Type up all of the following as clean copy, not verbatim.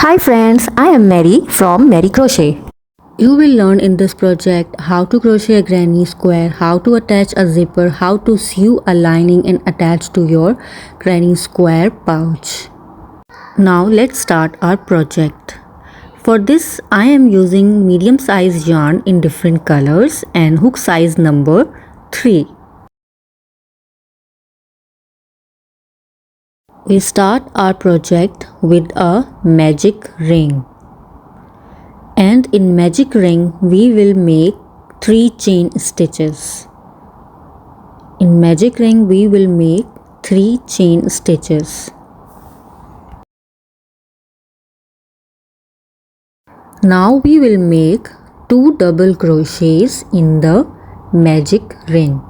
Hi friends, I am Mary from Mary Crochet. You will learn in this project how to crochet a granny square, how to attach a zipper, how to sew a lining and attach to your granny square pouch. Now let's start our project. For this I am using medium size yarn in different colors and hook size number 3. We start our project with a magic ring. And in magic ring we will make 3 chain stitches. In magic ring we will make 3 chain stitches. Now we will make 2 double crochets in the magic ring.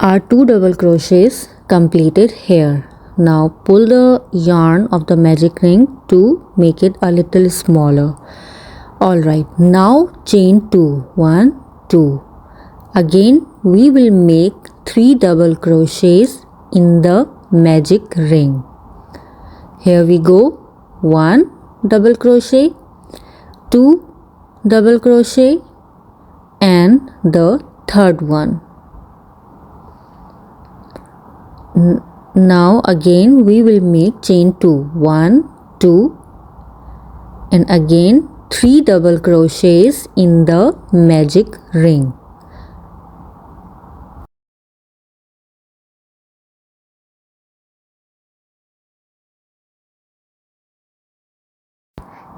Our 2 double crochets completed here. Now pull the yarn of the magic ring to make it a little smaller. Alright, now chain 2, 1, 2. Again we will make 3 double crochets in the magic ring. Here we go, 1 double crochet, 2 double crochet and the third one. Now again we will make chain 2, 1, 2 and again 3 double crochets in the magic ring.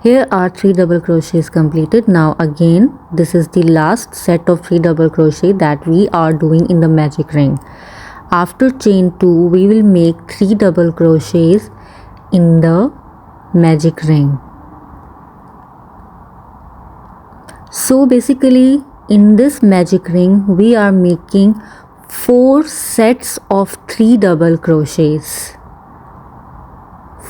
Here are 3 double crochets completed. Now again this is the last set of 3 double crochet that we are doing in the magic ring. After chain 2 we will make 3 double crochets in the magic ring. So basically in this magic ring we are making 4 sets of 3 double crochets.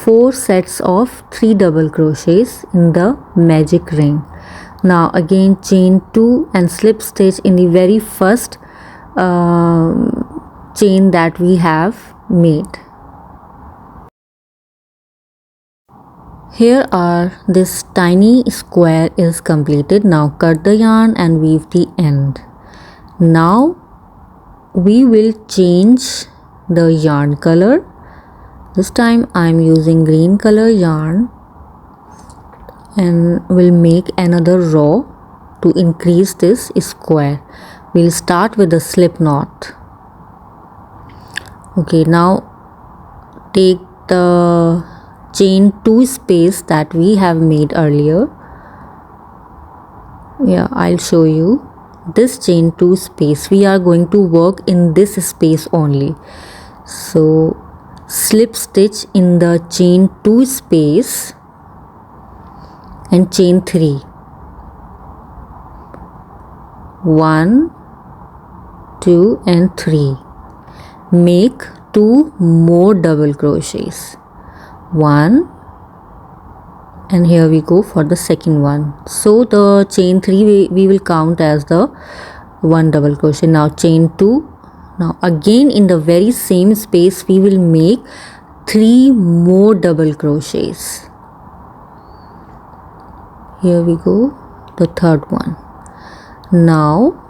4 sets of 3 double crochets in the magic ring. Now again chain 2 and slip stitch in the very first chain that we have made. Here are this tiny square is completed. Now cut the yarn and weave the end. Now we will change the yarn color. This time I am using green color yarn and will make another row to increase this square. We'll start with the slip knot. Okay, now take the chain 2 space that we have made earlier. Yeah, I'll show you. This chain 2 space, we are going to work in this space only. So slip stitch in the chain 2 space and chain 3. 1, 2 and 3. Make 2 more double crochets. 1 and here we go for the second one. So the chain 3 we will count as the 1 double crochet. Now chain 2. Now again in the very same space we will make 3 more double crochets. Here we go, the third one. Now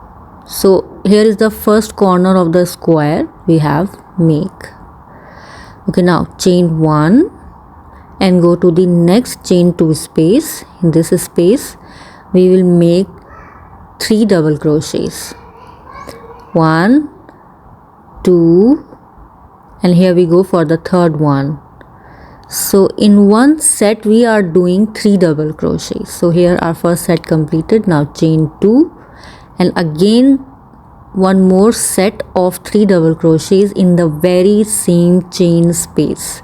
so here is the first corner of the square we have make. Okay, now chain 1 and go to the next chain 2 space. In this space we will make 3 double crochets. 1, 2 and here we go for the third one. So in one set we are doing 3 double crochets. So here our first set completed. Now chain 2 and again one more set of 3 double crochets in the very same chain space.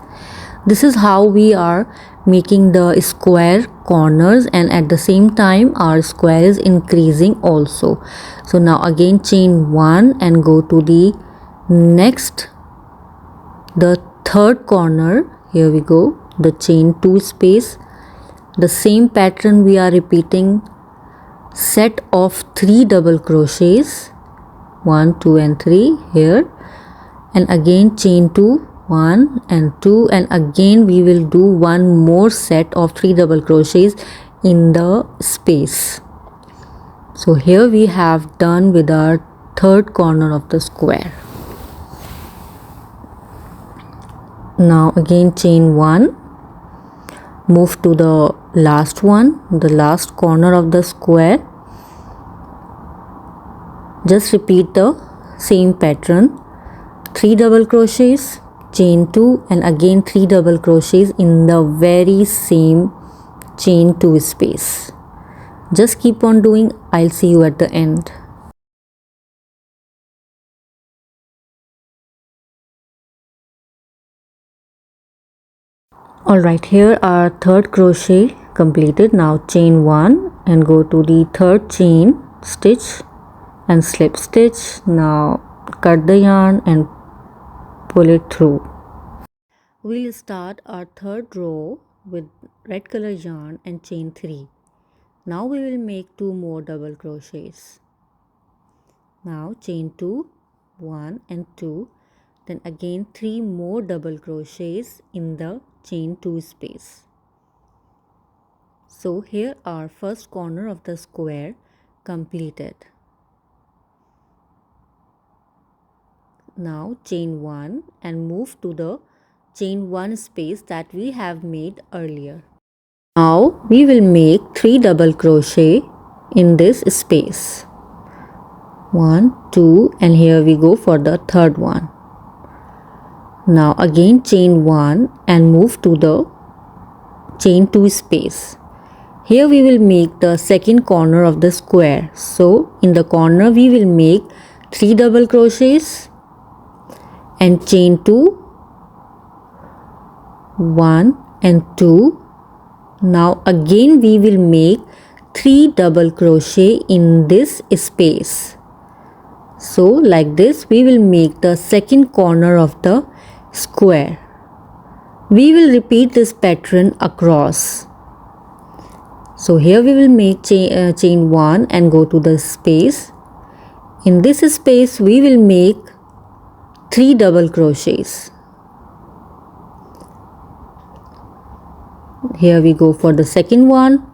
This is how we are making the square corners and at the same time our square is increasing also. So now again chain 1 and go to the next, the third corner. Here we go, the chain 2 space. The same pattern we are repeating, set of 3 double crochets, 1, 2 and 3 here, and again chain 2, 1 and 2, and again we will do one more set of 3 double crochets in the space. So here we have done with our third corner of the square. Now again chain 1, move to the last one, the last corner of the square. Just repeat the same pattern, 3 double crochets, chain 2 and again 3 double crochets in the very same chain 2 space. Just keep on doing. I'll see you at the end. Alright, here our third crochet completed. Now chain 1 and go to the third chain stitch and slip stitch. Now cut the yarn and pull it through. We'll start our third row with red color yarn and chain 3. Now we will make 2 more double crochets. Now chain 2, 1 and 2, then again 3 more double crochets in the chain 2 space. So here our first corner of the square completed. Now chain 1 and move to the chain 1 space that we have made earlier. Now we will make 3 double crochet in this space. 1, 2 and here we go for the third one. Now again chain 1 and move to the chain 2 space. Here we will make the second corner of the square. So in the corner we will make 3 double crochets and chain 2, 1 and 2. Now again we will make 3 double crochet in this space. So like this we will make the second corner of the square. We will repeat this pattern across. So here we will make chain 1 and go to the space. In this space we will make 3 double crochets. Here we go for the second one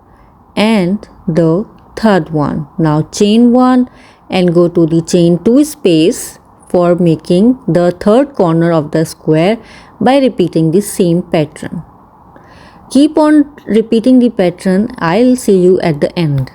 and the third one. Now chain 1 and go to the chain 2 space for making the third corner of the square by repeating the same pattern. Keep on repeating the pattern. I'll see you at the end.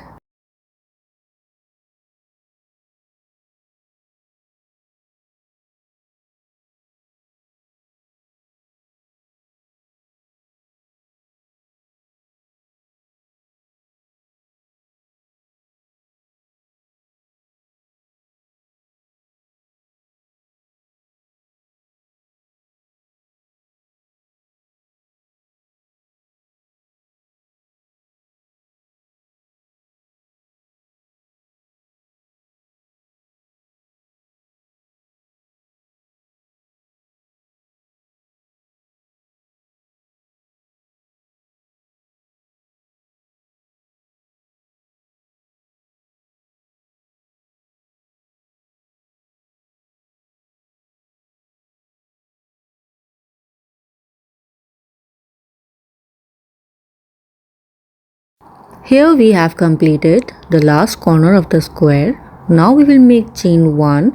Here we have completed the last corner of the square. Now we will make chain 1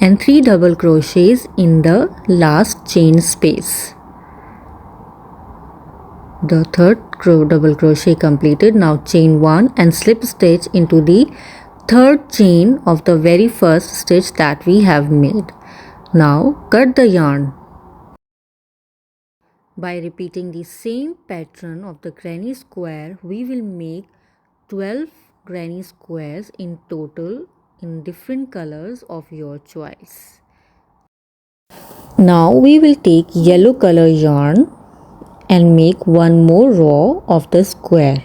and 3 double crochets in the last chain space. The third double crochet completed. Now chain 1 and slip stitch into the third chain of the very first stitch that we have made. Now cut the yarn. By repeating the same pattern of the granny square, we will make 12 granny squares in total in different colors of your choice. Now we will take yellow color yarn and make one more row of the square.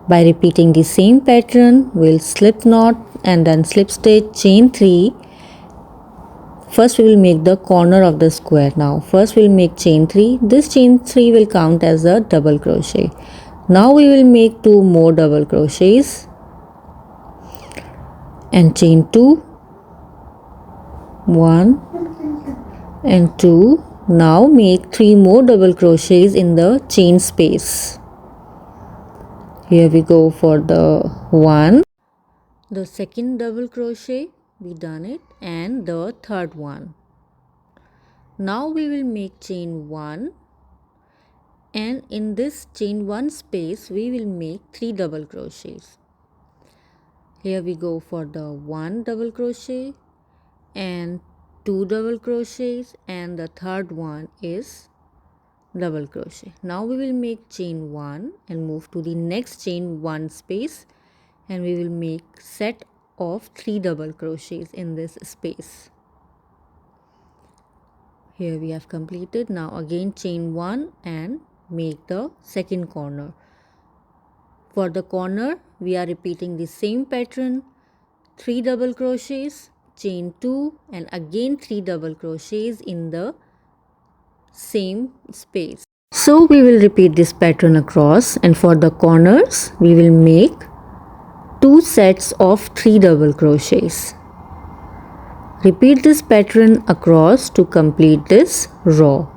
By repeating the same pattern, we'll slip knot and then slip stitch, chain 3. First we will make the corner of the square. Now first we will make chain 3. This chain 3 will count as a double crochet. Now we will make 2 more double crochets and chain 2, 1 and 2. Now make 3 more double crochets in the chain space. Here we go for the 1, the second double crochet, we done it, and the third one. Now we will make chain 1, and in this chain 1 space we will make 3 double crochets. Here we go for the 1 double crochet and 2 double crochets, and the third one is double crochet. Now we will make chain 1 and move to the next chain 1 space, and we will make set of 3 double crochets in this space. Here we have completed. Now again chain 1 and make the second corner. For the corner we are repeating the same pattern, 3 double crochets, chain 2, and again 3 double crochets in the same space. So we will repeat this pattern across, and for the corners we will make 2 sets of 3 double crochets. Repeat this pattern across to complete this row.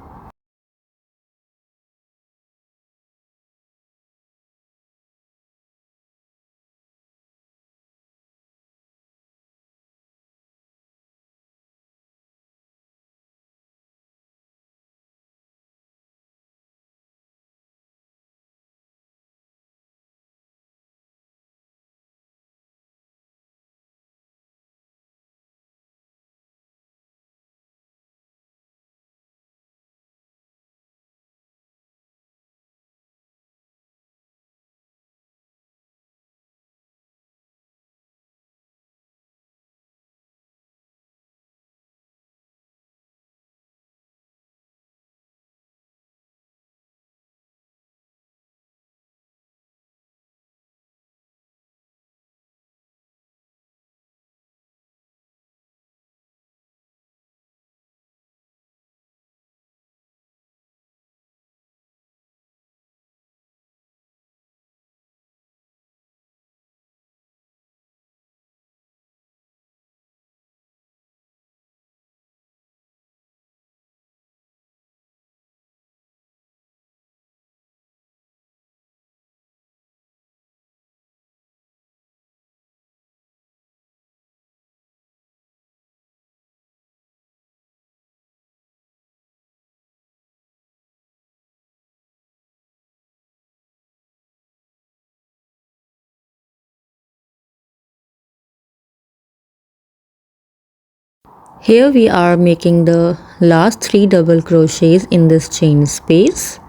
Here we are making the last 3 double crochets in this chain space.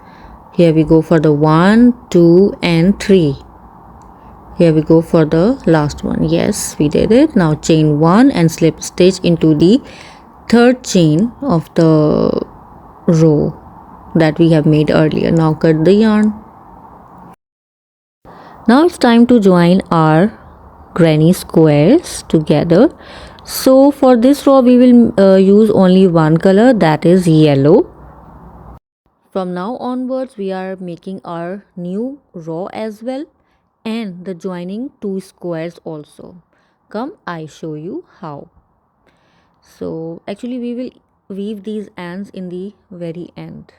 Here we go for the 1, 2 and 3. Here we go for the last one. Yes, we did it. Now chain 1 and slip stitch into the third chain of the row that we have made earlier. Now cut the yarn. Now it's time to join our granny squares together. So for this row we will use only one color, that is yellow. From now onwards we are making our new row as well, and the joining 2 squares also. Come, I show you how. So actually we will weave these ends in the very end.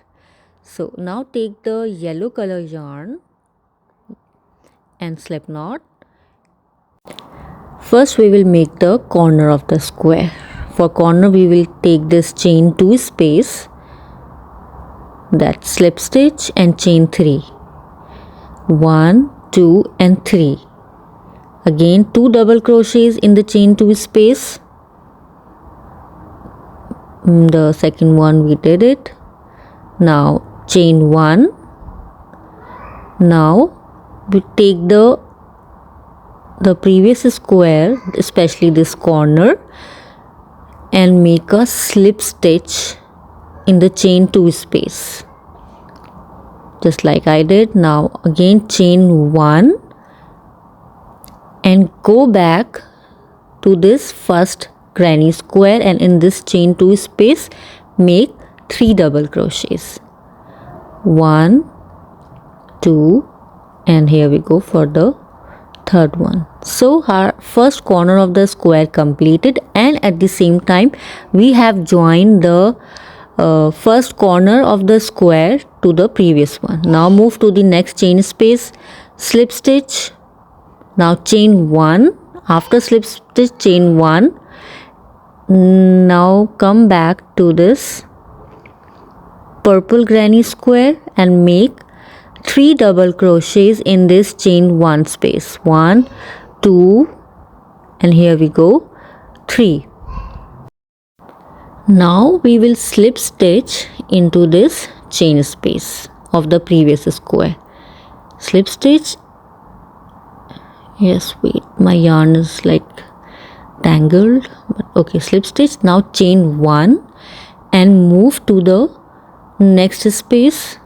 So now take the yellow color yarn and slip knot. First we will make the corner of the square. For corner we will take this chain 2 space, that slip stitch and chain 3. 1, 2 and 3. Again 2 double crochets in the chain 2 space. The second one we did it. Now chain 1. Now we take the previous square, especially this corner, and make a slip stitch in the chain 2 space, just like I did. Now again chain 1 and go back to this first granny square, and in this chain 2 space make 3 double crochets. 1, 2, and here we go for the third one. So our first corner of the square completed, and at the same time we have joined the first corner of the square to the previous one. Now move to the next chain space, slip stitch. Now chain 1. After slip stitch, chain 1. Now come back to this purple granny square and make 3 double crochets in this chain 1 space. 1, 2, and here we go, 3. Now we will slip stitch into this chain space of the previous square. Slip stitch. Yes, wait, my yarn is like tangled, but okay, slip stitch. Now chain 1 and move to the next space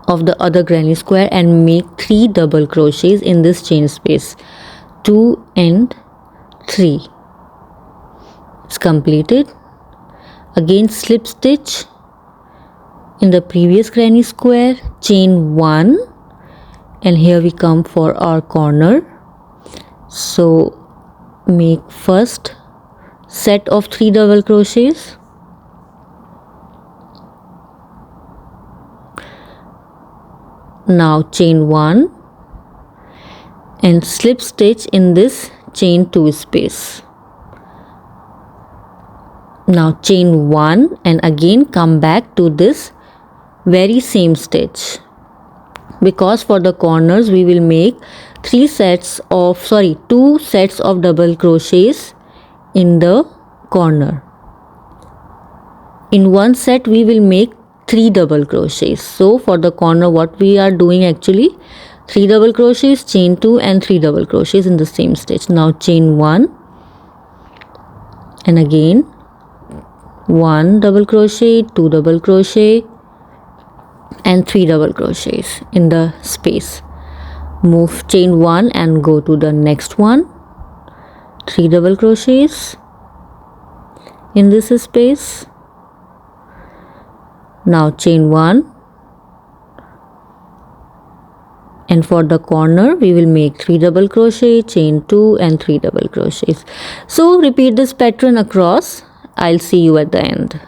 of the other granny square and make 3 double crochets in this chain space. 2 and 3. It's completed. Again slip stitch in the previous granny square, chain 1, and here we come for our corner. So make first set of 3 double crochets. Now chain 1 and slip stitch in this chain 2 space. Now chain 1 and again come back to this very same stitch, because for the corners we will make 2 sets of double crochets in the corner. In one set we will make 3 double crochets. So for the corner what we are doing actually 3 double crochets, chain 2 and 3 double crochets in the same stitch. Now chain 1 and again 1 double crochet, 2 double crochet and 3 double crochets in the space. Move chain 1 and go to the next one, 3 double crochets in this space. Now chain 1 and for the corner we will make 3 double crochet, chain 2 and 3 double crochets. So repeat this pattern across. I'll see you at the end.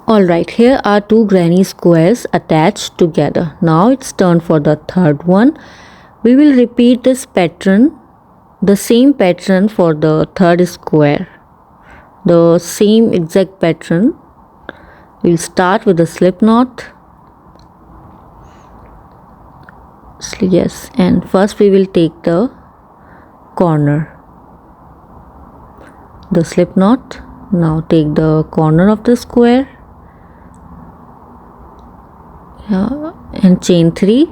Alright, here are 2 granny squares attached together. Now it's turn for the third one. We will repeat this pattern, the same pattern for the third square. The same exact pattern. We'll start with the slip knot. Yes, and first we will take the corner, the slip knot. Now take the corner of the square and chain 3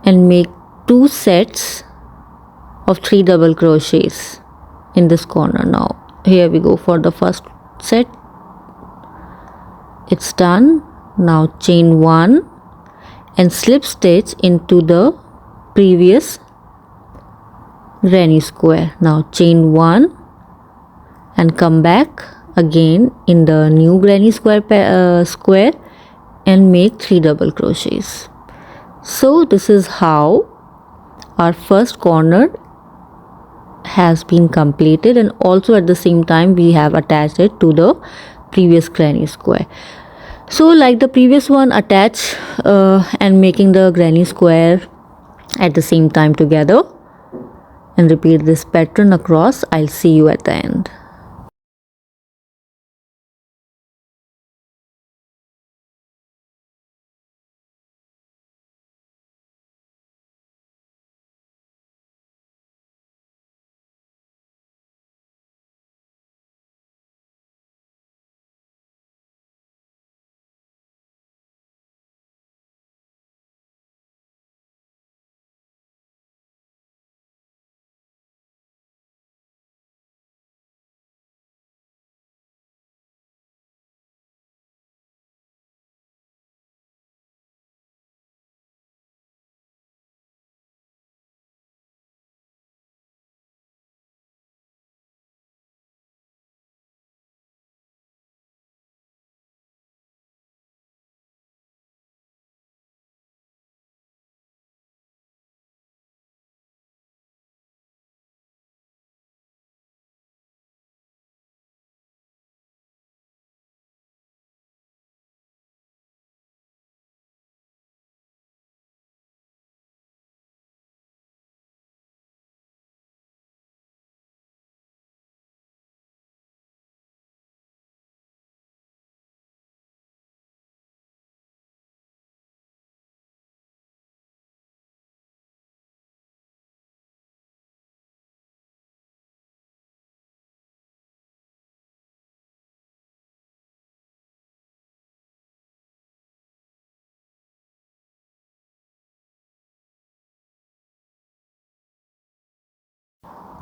and make 2 sets of 3 double crochets in this corner. Now here we go for the first set. It's done. Now chain 1 and slip stitch into the previous granny square. Now chain 1 and come back again in the new granny square and make 3 double crochets. So this is how our first corner has been completed, and also at the same time we have attached it to the previous granny square. So like the previous one, attach and making the granny square at the same time together and repeat this pattern across. I'll see you at the end.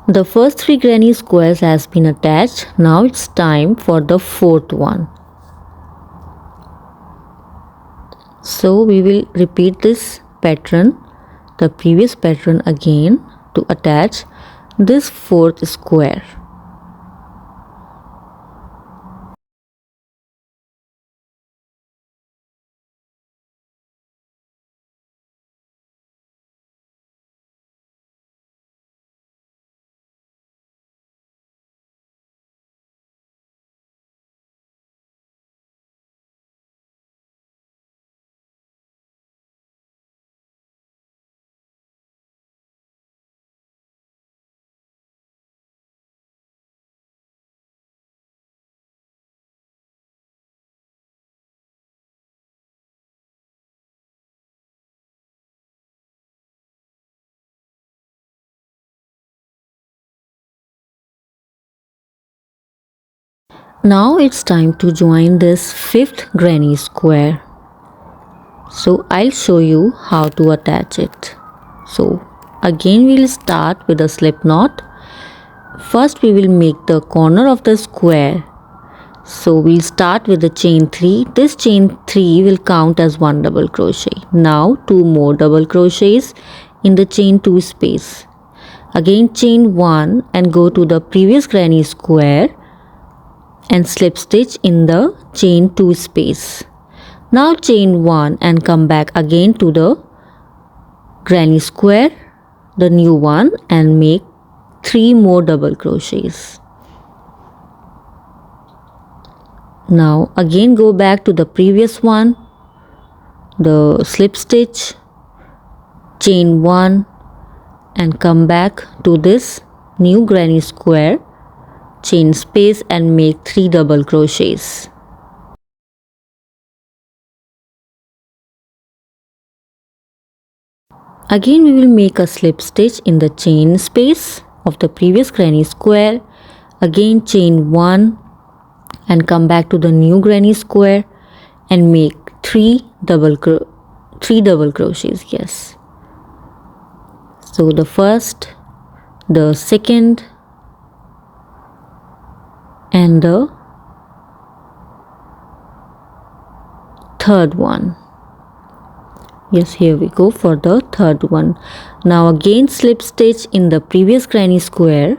The first 3 granny squares has been attached. Now it's time for the fourth one. So we will repeat this pattern, the previous pattern again, to attach this fourth square. Now it's time to join this fifth granny square. So I'll show you how to attach it. So again we'll start with a slip knot. First we will make the corner of the square. So we'll start with the chain 3. This chain 3 will count as 1 double crochet. Now 2 more double crochets in the chain 2 space. Again chain 1 and go to the previous granny square and slip stitch in the chain 2 space. Now chain 1 and come back again to the granny square, the new one, and make 3 more double crochets. Now again go back to the previous one, the slip stitch, chain 1 and come back to this new granny square, chain space and make 3 double crochets. Again we will make a slip stitch in the chain space of the previous granny square. Again chain 1 and come back to the new granny square and make 3 double crochets. Yes. So the first, the second and the third one. Yes, here we go for the third one. Now again slip stitch in the previous granny square,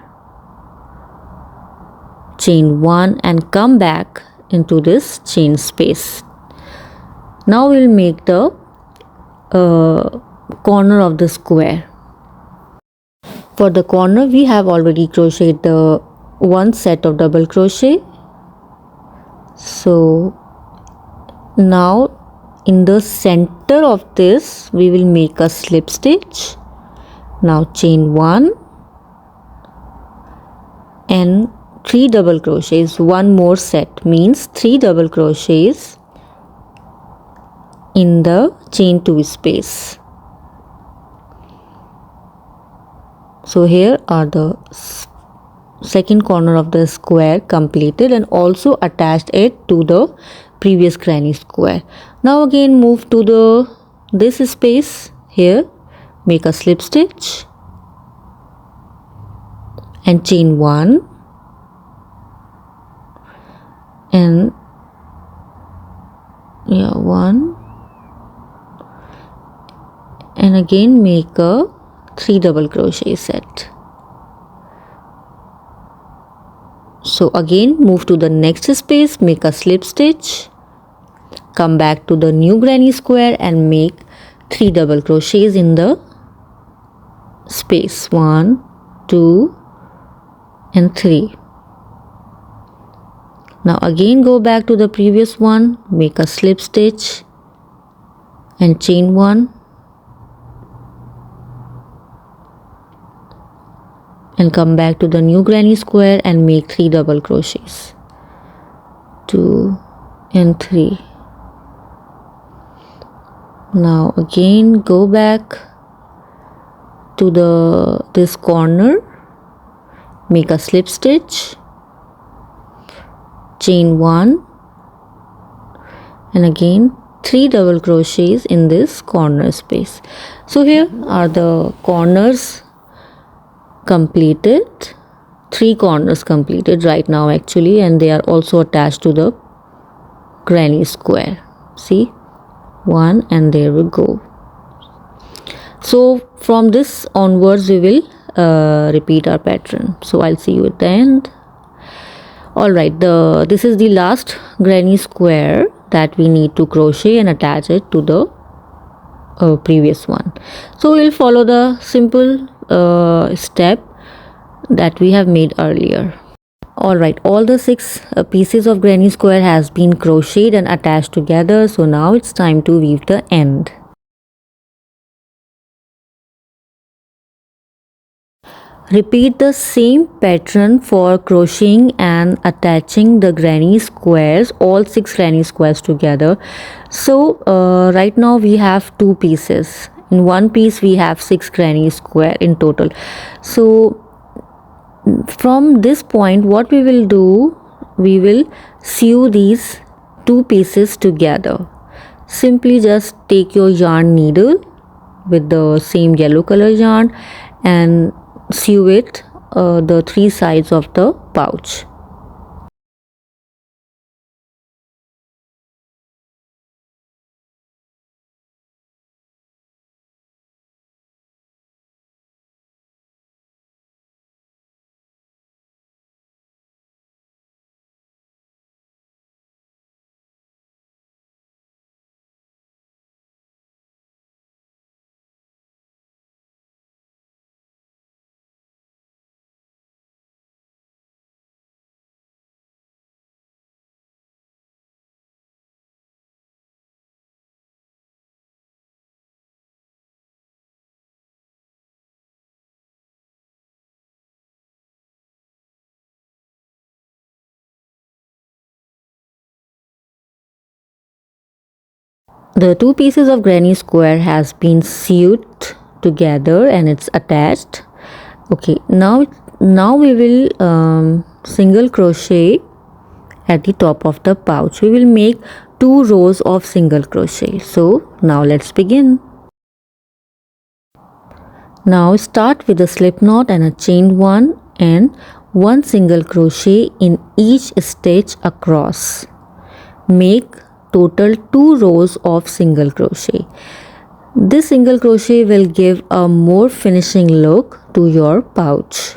chain 1 and come back into this chain space. Now we'll make the corner of the square. For the corner we have already crocheted the one set of double crochet. So now in the center of this we will make a slip stitch. Now chain 1 and 3 double crochets. One more set means 3 double crochets in the chain 2 space. So here are the second corner of the square completed, and also attached it to the previous granny square. Now again move to this space here, make a slip stitch and chain 1 and 1 and again make a 3 double crochet set. So again move to the next space, make a slip stitch, come back to the new granny square and make 3 double crochets in the space. 1, 2 and 3. Now again go back to the previous one, make a slip stitch and chain 1 and come back to the new granny square and make 3 double crochets. 2 and 3. Now again go back to this corner, make a slip stitch, chain 1 and again 3 double crochets in this corner space. So here are the corners completed, 3 corners completed right now actually, and they are also attached to the granny square. See, one, and there we go. So from this onwards we will repeat our pattern. So I'll see you at the end. Alright, this is the last granny square that we need to crochet and attach it to the previous one. So we'll follow the simple step that we have made earlier. Alright, all the 6 pieces of granny square has been crocheted and attached together. So now it's time to weave the end. Repeat the same pattern for crocheting and attaching the granny squares, all 6 granny squares together. So right now we have 2 pieces. In one piece we have 6 granny square in total. So from this point what we will do, we will sew these 2 pieces together. Simply just take your yarn needle with the same yellow color yarn and sew it the 3 sides of the pouch. The 2 pieces of granny square has been sewed together and it's attached. Okay, now we will single crochet at the top of the pouch. We will make 2 rows of single crochet. So now let's begin. Now start with a slip knot and a chain 1 and 1 single crochet in each stitch across. Make total 2 rows of single crochet. This single crochet will give a more finishing look to your pouch.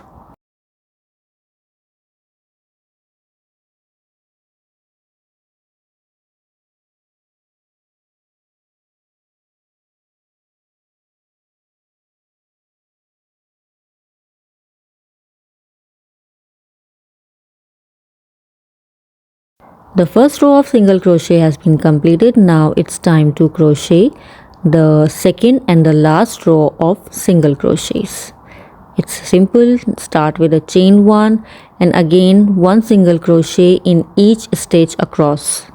The first row of single crochet has been completed. Now it's time to crochet the second and the last row of single crochets. It's simple. Start with a chain 1 and again 1 single crochet in each stitch across.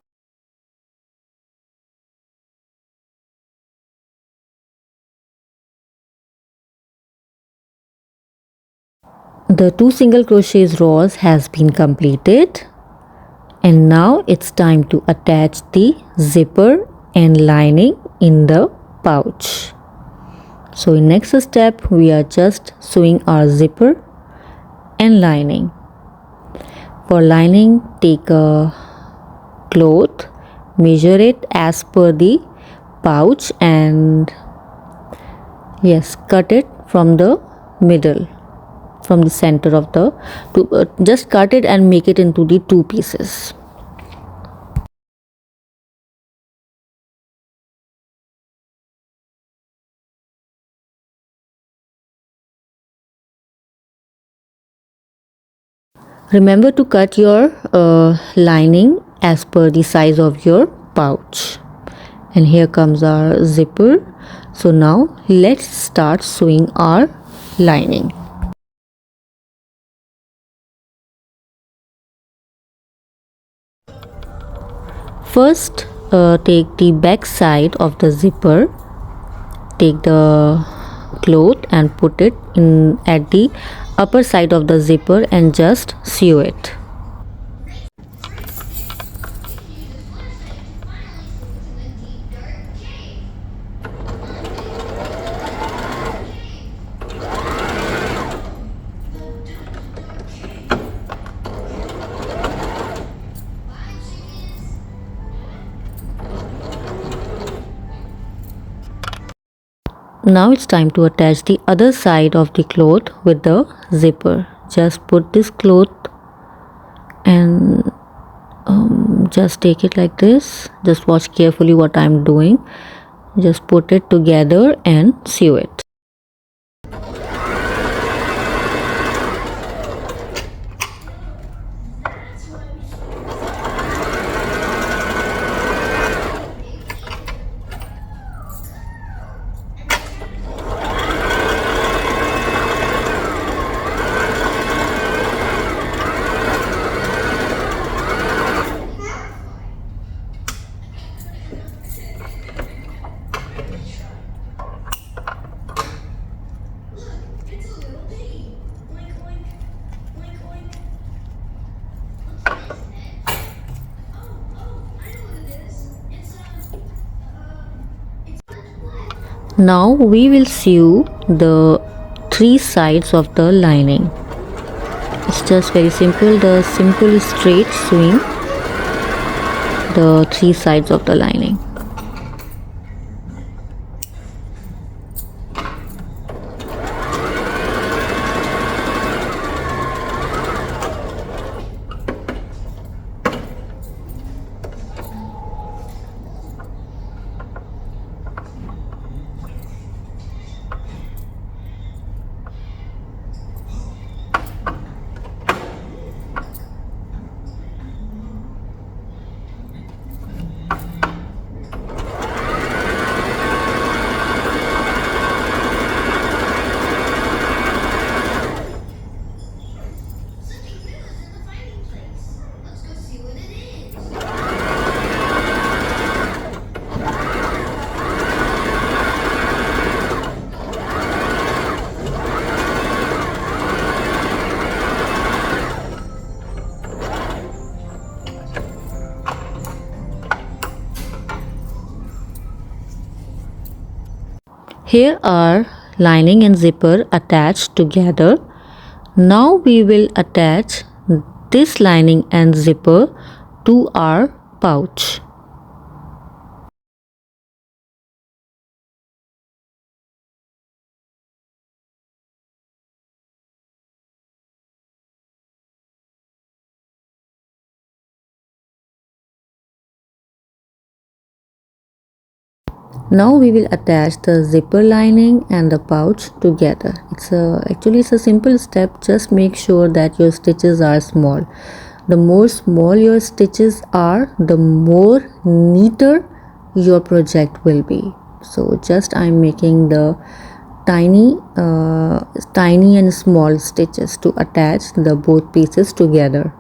The 2 single crochets rows has been completed. And now it's time to attach the zipper and lining in the pouch. So in next step we are just sewing our zipper and lining. For lining, take a cloth, measure it as per the pouch and yes, cut it from the middle, from the center of the just cut it and make it into the 2 pieces. Remember to cut your lining as per the size of your pouch. And here comes our zipper. So now let's start sewing our lining. First take the back side of the zipper, take the cloth and put it in at the upper side of the zipper and just sew it. Now it's time to attach the other side of the cloth with the zipper. Just put this cloth and just take it like this. Just watch carefully what I'm doing. Just put it together and sew it. Now we will sew the 3 sides of the lining. It's just very simple, the simple straight sewing the 3 sides of the lining. Here are lining and zipper attached together. Now we will attach this lining and zipper to our pouch. Now we will attach the zipper lining and the pouch together. It's a simple step. Just make sure that your stitches are small. The more small your stitches are, the more neater your project will be. So just I'm making the tiny and small stitches to attach the both pieces together.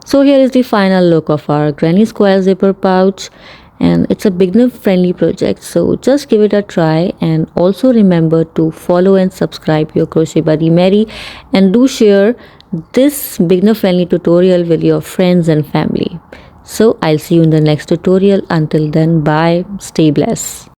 So here is the final look of our granny square zipper pouch, and it's a beginner friendly project, so just give it a try. And also remember to follow and subscribe your crochet buddy Mary, and do share this beginner friendly tutorial with your friends and family. So I'll see you in the next tutorial. Until then, bye, stay blessed.